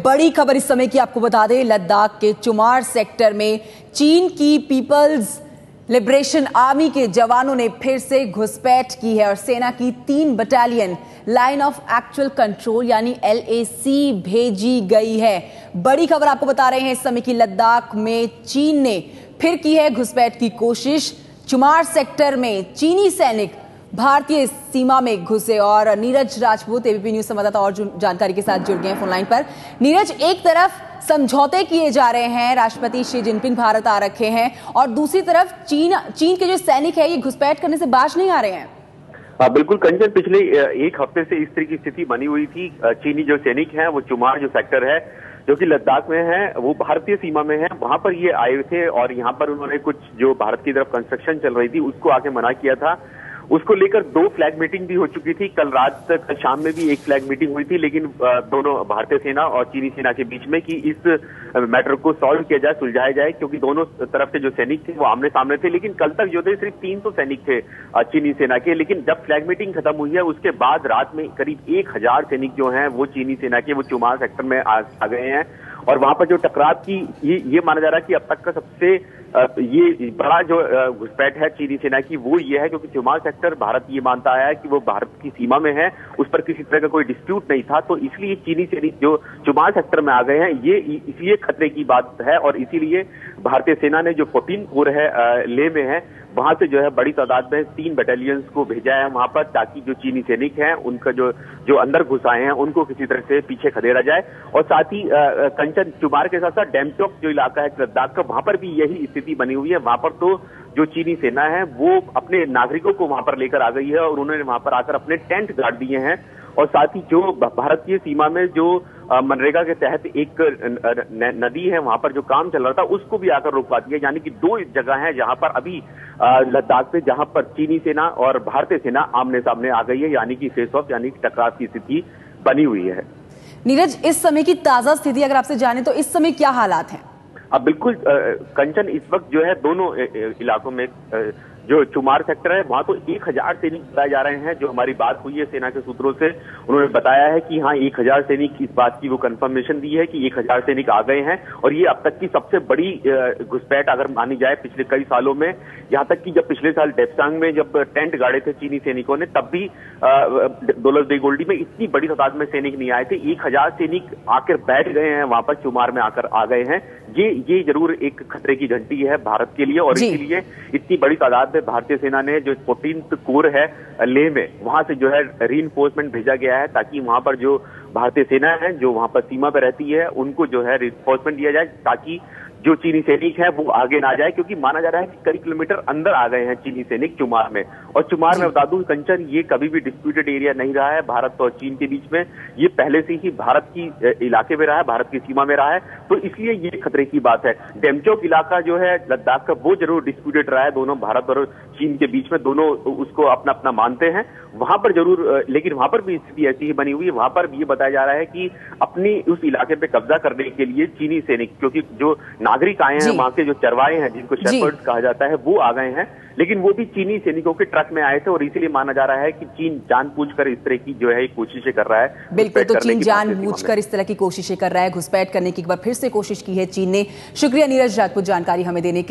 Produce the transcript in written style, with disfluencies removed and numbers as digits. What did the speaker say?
बड़ी खबर इस समय की आपको बता दें, लद्दाख के चुमार सेक्टर में चीन की पीपल्स लिबरेशन आर्मी के जवानों ने फिर से घुसपैठ की है और सेना की 3 battalion line of actual control यानी LAC भेजी गई है। बड़ी खबर आपको बता रहे हैं इस समय की लद्दाख में चीन ने फिर की है घुसपैठ की कोशिश। चुमार सेक्टर में चीनी सैनिक भारतीय सीमा में घुसे और नीरज राजपूत एबीपी न्यूज संवाददाता और जानकारी के साथ जुड़ गए हैं फोन लाइन पर। नीरज, एक तरफ समझौते किए जा रहे हैं, राष्ट्रपति शी जिनपिंग भारत आ रखे हैं और दूसरी तरफ चीन के जो सैनिक है ये घुसपैठ करने से बाज नहीं आ रहे हैं। बिल्कुल कंचन, पिछले एक हफ्ते से इस तरह की स्थिति बनी हुई थी। चीनी जो सैनिक हैं वो चुमार जो सेक्टर है जो कि लद्दाख में है वो भारतीय सीमा में है, वहां पर ये आए थे और यहाँ पर उन्होंने कुछ जो भारत की तरफ कंस्ट्रक्शन चल रही थी उसको आके मना किया था। उसको लेकर 2 फ्लैग मीटिंग भी हो चुकी थी। कल रात तक शाम में भी एक फ्लैग मीटिंग हुई थी, लेकिन दोनों भारतीय सेना और चीनी सेना के बीच में कि इस मैटर को सॉल्व किया जाए, सुलझाया जाए, क्योंकि दोनों तरफ से जो सैनिक थे वो आमने सामने थे। लेकिन कल तक जो थे सिर्फ 300 सैनिक थे चीनी सेना के। लेकिन जब फ्लैग मीटिंग खत्म हुई है उसके बाद रात में करीब 1000 सैनिक जो हैं वो चीनी सेना के वो चुमार सेक्टर में आ गए हैं और वहां पर जो टकराव की ये माना जा रहा है कि अब तक का सबसे ये बड़ा जो घुसपैठ है चीनी सेना की वो ये है, क्योंकि चुमार सेक्टर भारत ये मानता है कि वो भारत की सीमा में है, उस पर किसी तरह का कोई डिस्प्यूट नहीं था। तो इसलिए चीनी सैनिक जो चुमार सेक्टर में आ गए हैं ये इसलिए खतरे की बात है और इसीलिए भारतीय सेना ने जो 14 कोर है लेह में है वहां से जो है बड़ी तादाद में 3 बटालियंस को भेजा है वहां पर, ताकि जो चीनी सैनिक हैं उनका जो अंदर घुस आए हैं उनको किसी तरह से पीछे खदेड़ा जाए। और साथ ही कंचन, चुमार के साथ साथ डेमचौक जो इलाका है लद्दाख का, वहां पर भी यही स्थिति बनी हुई है। वहां पर तो जो चीनी सेना है वो अपने नागरिकों को वहां पर लेकर आ गई है और उन्होंने वहां पर आकर अपने टेंट गाड़ दिए हैं। और साथ ही जो भारतीय सीमा में जो मनरेगा के तहत एक नदी है वहां पर जो काम चल रहा था उसको भी आकर रोकवा दिया। यानी कि 2 जगह है जहां पर अभी लद्दाख में जहां पर चीनी सेना और भारतीय सेना आमने सामने आ गई है, यानी कि फेस ऑफ यानी कि टकराव की स्थिति बनी हुई है। नीरज, इस समय की ताजा स्थिति अगर आपसे जाने तो इस समय क्या हालात हैं? अब बिल्कुल कंचन, इस वक्त जो है दोनों इलाकों में जो चुमार सेक्टर है वहां तो 1000 सैनिक बताए जा रहे हैं। जो हमारी बात हुई है सेना के सूत्रों से, उन्होंने बताया है कि हाँ 1000 सैनिक, इस बात की वो कंफर्मेशन दी है कि 1000 सैनिक आ गए हैं और ये अब तक की सबसे बड़ी घुसपैठ अगर मानी जाए पिछले कई सालों में। यहाँ तक कि जब पिछले साल डेप्सांग में जब टेंट गाड़े थे चीनी सैनिकों ने तब भी दौलत बेग ओल्डी में इतनी बड़ी तादाद में सैनिक नहीं आए थे। 1000 सैनिक आकर बैठ गए हैं वहां पर, चुमार में आकर आ गए हैं। ये जरूर एक खतरे की घंटी है भारत के लिए और इसीलिए इतनी बड़ी तादाद में भारतीय सेना ने जो 14th कोर है लेह में वहां से जो है रीइंफोर्समेंट भेजा गया है, ताकि वहां पर जो भारतीय सेना है जो वहां पर सीमा पर रहती है उनको जो है रीइंफोर्समेंट दिया जाए, ताकि जो चीनी सैनिक है वो आगे ना जाए, क्योंकि माना जा रहा है कि कई किलोमीटर अंदर आ गए हैं चीनी सैनिक चुमार में। और चुमार में बता दूं कंचन, ये कभी भी डिस्प्यूटेड एरिया नहीं रहा है भारत और चीन के बीच में। ये पहले से ही भारत की इलाके में रहा है, भारत की सीमा में रहा है, तो इसलिए ये खतरे की बात है। डेमचौक इलाका जो है लद्दाख का वो जरूर डिस्प्यूटेड रहा है, दोनों भारत और चीन के बीच में, दोनों उसको अपना अपना मानते हैं वहां पर जरूर। लेकिन वहां पर भी स्थिति ऐसी ही बनी हुई है। वहां पर भी ये बताया जा रहा है कि अपनी उस इलाके पे कब्जा करने के लिए चीनी सैनिक, क्योंकि जो नागरिक आए हैं वहां के जो चरवाहे हैं जिनको शेपर्ड्स कहा जाता है वो आ गए हैं, लेकिन वो भी चीनी सैनिकों के ट्रक में आए थे और इसीलिए माना जा रहा है कि चीन जानबूझकर इस तरह की जो है कोशिशें कर रहा है। बिल्कुल, तो चीन जानबूझकर इस तरह की कोशिशें कर रहा है, घुसपैठ करने की एक बार फिर से कोशिश की है चीन ने। शुक्रिया नीरज राजपूत जानकारी हमें देने के लिए।